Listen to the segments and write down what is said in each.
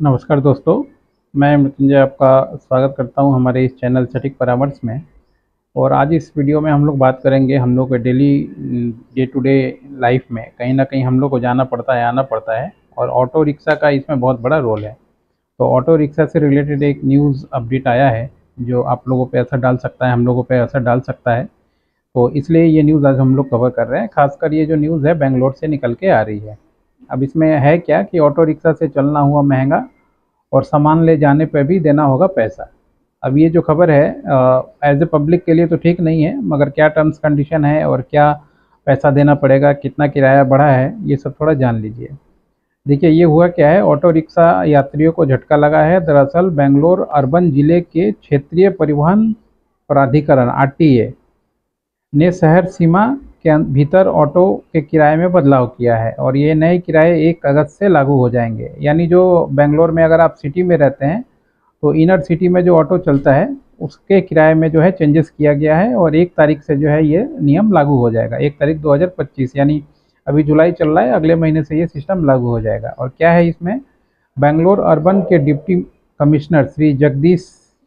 नमस्कार दोस्तों, मैं मृत्युंजय आपका स्वागत करता हूं हमारे इस चैनल सटीक परामर्श में। और आज इस वीडियो में हम लोग बात करेंगे हम लोग के daily day to day life में कहीं ना कहीं हम लोग को जाना पड़ता है, आना पड़ता है, और ऑटो रिक्शा का इसमें बहुत बड़ा रोल है। तो ऑटो रिक्शा से रिलेटेड एक न्यूज़ अपडेट आया है जो आप लोगों पे असर डाल सकता है, हम लोगों पे असर डाल सकता है। तो इसलिए ये न्यूज़ आज हम लोग कवर कर रहे हैं। खासकर ये जो न्यूज़ है बेंगलोर से निकल के आ रही है। अब इसमें है क्या कि ऑटो रिक्शा से चलना हुआ महंगा और सामान ले जाने पर भी देना होगा पैसा। अब ये जो खबर है एज ए पब्लिक के लिए तो ठीक नहीं है, मगर क्या टर्म्स कंडीशन है और क्या पैसा देना पड़ेगा, कितना किराया बढ़ा है, ये सब थोड़ा जान लीजिए। देखिए ये हुआ क्या है, ऑटो रिक्शा यात्रियों को झटका लगा है। दरअसल बेंगलोर अर्बन जिले के क्षेत्रीय परिवहन प्राधिकरण आरटीए ने शहर सीमा के भीतर ऑटो के किराए में बदलाव किया है और ये नए किराए 1 अगस्त से लागू हो जाएंगे। यानी जो बेंगलोर में अगर आप सिटी में रहते हैं तो इनर सिटी में जो ऑटो चलता है उसके किराए में जो है चेंजेस किया गया है और 1 तारीख से जो है ये नियम लागू हो जाएगा। 1 तारीख 2025, यानी अभी जुलाई चल रहा है, अगले महीने से ये सिस्टम लागू हो जाएगा। और क्या है इसमें, बेंगलोर अर्बन के डिप्टी कमिश्नर श्री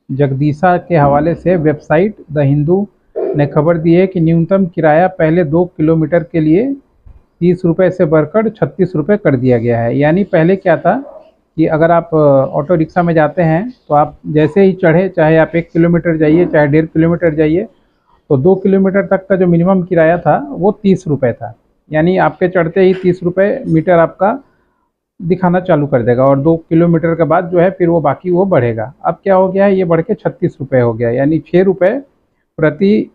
जगदीशा के हवाले से वेबसाइट द हिंदू ने खबर दी है कि न्यूनतम किराया पहले 2 किलोमीटर के लिए 30 रुपये से बढ़कर 36 रुपये कर दिया गया है। यानी पहले क्या था कि अगर आप ऑटो रिक्शा में जाते हैं तो आप जैसे ही चढ़े, चाहे आप 1 किलोमीटर जाइए चाहे 1.5 किलोमीटर जाइए, तो 2 किलोमीटर तक का जो मिनिमम किराया था वो 30 रुपये था। यानी आपके चढ़ते ही 30 रुपये मीटर आपका दिखाना चालू कर देगा और 2 किलोमीटर के बाद जो है फिर वो बाकी वो बढ़ेगा। अब क्या हो गया है, ये बढ़ के 36 रुपये हो गया, यानी 6 रुपये प्रति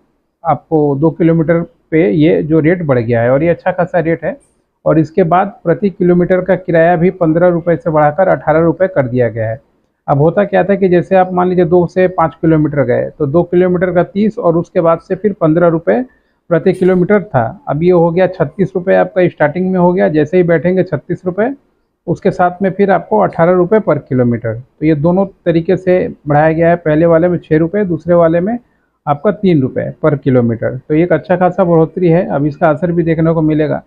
आपको 2 किलोमीटर पे ये जो रेट बढ़ गया है और ये अच्छा खासा रेट है। और इसके बाद प्रति किलोमीटर का किराया भी 15 रुपये से बढ़ाकर 18 रुपये कर दिया गया है। अब होता क्या था कि जैसे आप मान लीजिए 2 से 5 किलोमीटर गए तो 2 किलोमीटर का 30 और उसके बाद से फिर 15 रुपये प्रति किलोमीटर था। अब ये हो गया 36 रुपये आपका स्टार्टिंग में हो गया, जैसे ही बैठेंगे 36 रुपये, उसके साथ में फिर आपको 18 रुपये पर किलोमीटर। तो ये दोनों तरीके से बढ़ाया गया है, पहले वाले में 6 रुपये, दूसरे वाले में आपका 3 रुपये पर किलोमीटर। तो एक अच्छा खासा बढ़ोतरी है। अब इसका असर भी देखने को मिलेगा।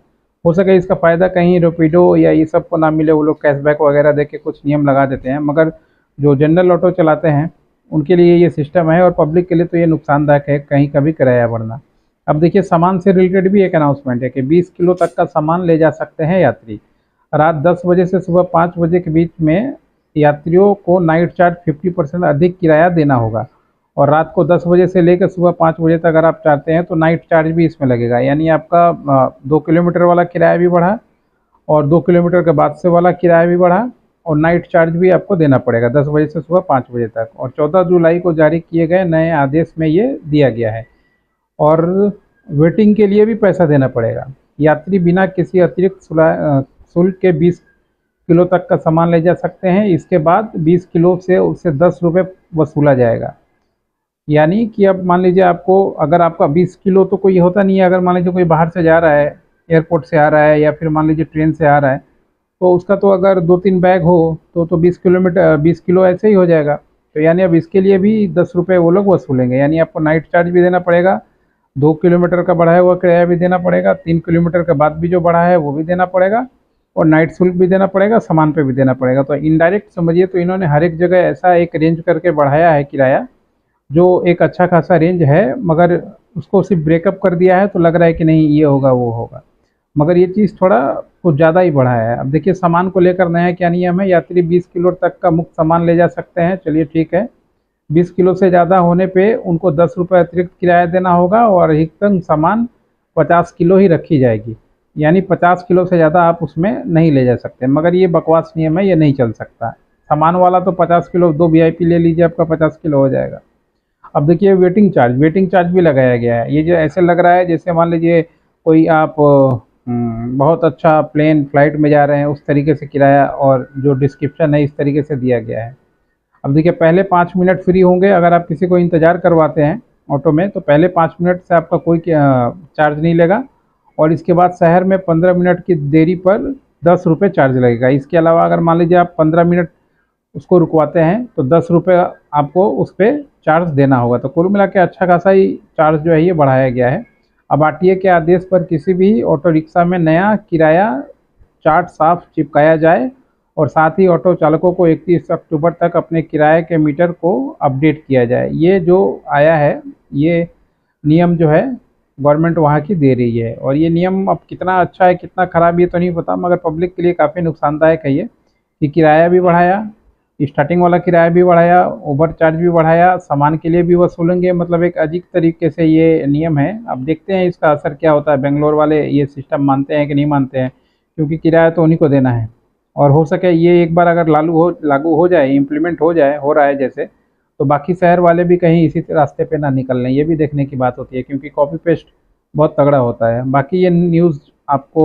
हो सके इसका फ़ायदा कहीं रेपिडो या ये सब को ना मिले, वो लोग कैशबैक वगैरह दे के कुछ नियम लगा देते हैं, मगर जो जनरल ऑटो चलाते हैं उनके लिए ये सिस्टम है और पब्लिक के लिए तो ये नुकसानदायक है कहीं का भी किराया बढ़ना। अब देखिए सामान से रिलेटेड भी एक अनाउंसमेंट है कि 20 किलो तक का सामान ले जा सकते हैं यात्री। रात 10 बजे से सुबह 5 बजे के बीच में यात्रियों को नाइट चार्ज 50% अधिक किराया देना होगा और रात को 10 बजे से लेकर सुबह 5 बजे तक अगर आप चाहते हैं तो नाइट चार्ज भी इसमें लगेगा। यानी आपका 2 किलोमीटर वाला किराया भी बढ़ा और 2 किलोमीटर के बाद से वाला किराया भी बढ़ा और नाइट चार्ज भी आपको देना पड़ेगा 10 बजे से सुबह 5 बजे तक। और 14 जुलाई को जारी किए गए नए आदेश में ये दिया गया है। और वेटिंग के लिए भी पैसा देना पड़ेगा। यात्री बिना किसी अतिरिक्त शुल्क के 20 किलो तक का सामान ले जा सकते हैं। इसके बाद 20 किलो से उससे 10 रुपये वसूला जाएगा। यानी कि अब मान लीजिए आपको, अगर आपका 20 किलो तो कोई होता नहीं है, अगर मान लीजिए कोई बाहर से जा रहा है, एयरपोर्ट से आ रहा है या फिर मान लीजिए ट्रेन से आ रहा है, तो उसका तो अगर 2-3 बैग हो तो 20 किलो ऐसे ही हो जाएगा। तो यानी अब इसके लिए भी 10 रुपये वो लोग वसूलेंगे। यानी आपको नाइट चार्ज भी देना पड़ेगा, 2 किलोमीटर का बढ़ाया हुआ किराया भी देना पड़ेगा, 3 किलोमीटर के बाद भी जो बढ़ा है वो भी देना पड़ेगा और नाइट शुल्क भी देना पड़ेगा, सामान पे भी देना पड़ेगा। तो इनडायरेक्ट समझिए तो इन्होंने हर एक जगह ऐसा एक रेंज करके बढ़ाया है किराया, जो एक अच्छा खासा रेंज है, मगर उसको सिर्फ ब्रेकअप कर दिया है तो लग रहा है कि नहीं ये होगा वो होगा, मगर ये चीज़ थोड़ा कुछ ज़्यादा ही बढ़ा है। अब देखिए सामान को लेकर नया क्या नियम है, यात्री 20 किलो तक का मुफ्त सामान ले जा सकते हैं, चलिए ठीक है। 20 किलो से ज़्यादा होने पे उनको 10 रुपये अतिरिक्त किराया देना होगा और अधिकतम सामान 50 किलो ही रखी जाएगी। यानी 50 किलो से ज़्यादा आप उसमें नहीं ले जा सकते, मगर ये बकवास नियम है, ये नहीं चल सकता। सामान वाला तो 50 किलो, 2 वीआईपी ले लीजिए, आपका 50 किलो हो जाएगा। अब देखिए वेटिंग चार्ज भी लगाया गया है। ये जो ऐसे लग रहा है जैसे मान लीजिए कोई आप बहुत अच्छा प्लेन फ्लाइट में जा रहे हैं, उस तरीके से किराया और जो डिस्क्रिप्शन है इस तरीके से दिया गया है। अब देखिए पहले 5 मिनट फ्री होंगे, अगर आप किसी को इंतज़ार करवाते हैं ऑटो में तो पहले 5 मिनट से आपका कोई चार्ज नहीं लेगा और इसके बाद शहर में 15 मिनट की देरी पर 10 रुपये चार्ज लगेगा। इसके अलावा अगर मान लीजिए आप 15 मिनट उसको रुकवाते हैं तो 10 रुपये आपको उस पर चार्ज देना होगा। तो कुल मिला के अच्छा खासा ही चार्ज जो है ये बढ़ाया गया है। अब आरटीए के आदेश पर किसी भी ऑटो रिक्शा में नया किराया चार्ट साफ चिपकाया जाए और साथ ही ऑटो चालकों को 31 अक्टूबर तक अपने किराए के मीटर को अपडेट किया जाए। ये जो आया है, ये नियम जो है गवर्नमेंट वहाँ की दे रही है। और ये नियम अब कितना अच्छा है कितना ख़राब ये तो नहीं पता, मगर पब्लिक के लिए काफ़ी नुकसानदायक है ये, कि किराया भी बढ़ाया, स्टार्टिंग वाला किराया भी बढ़ाया, ओवर चार्ज भी बढ़ाया, सामान के लिए भी वसूलेंगे। मतलब एक अजीब तरीके से ये नियम है। अब देखते हैं इसका असर क्या होता है। बेंगलोर वाले ये सिस्टम मानते हैं कि नहीं मानते हैं, क्योंकि किराया तो उन्हीं को देना है। और हो सके ये एक बार अगर लागू हो जाए, इम्प्लीमेंट हो जाए, हो रहा है जैसे, तो बाकी शहर वाले भी कहीं इसी रास्ते पे ना निकल लें। ये भी देखने की बात होती है, क्योंकि कॉपी पेस्ट बहुत तगड़ा होता है। बाकी ये न्यूज़ आपको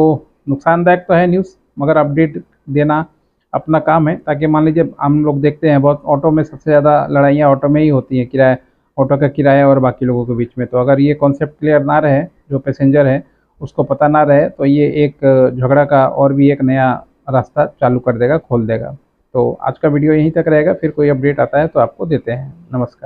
नुकसानदायक तो है न्यूज़, मगर अपडेट देना अपना काम है। ताकि मान लीजिए हम लोग देखते हैं बहुत ऑटो में सबसे ज़्यादा लड़ाइयाँ ऑटो में ही होती हैं, किराया, ऑटो का किराया और बाकी लोगों के बीच में। तो अगर ये कॉन्सेप्ट क्लियर ना रहे, जो पैसेंजर है उसको पता ना रहे, तो ये एक झगड़ा का और भी एक नया रास्ता चालू कर देगा, खोल देगा। तो आज का वीडियो यहीं तक रहेगा, फिर कोई अपडेट आता है तो आपको देते हैं। नमस्कार।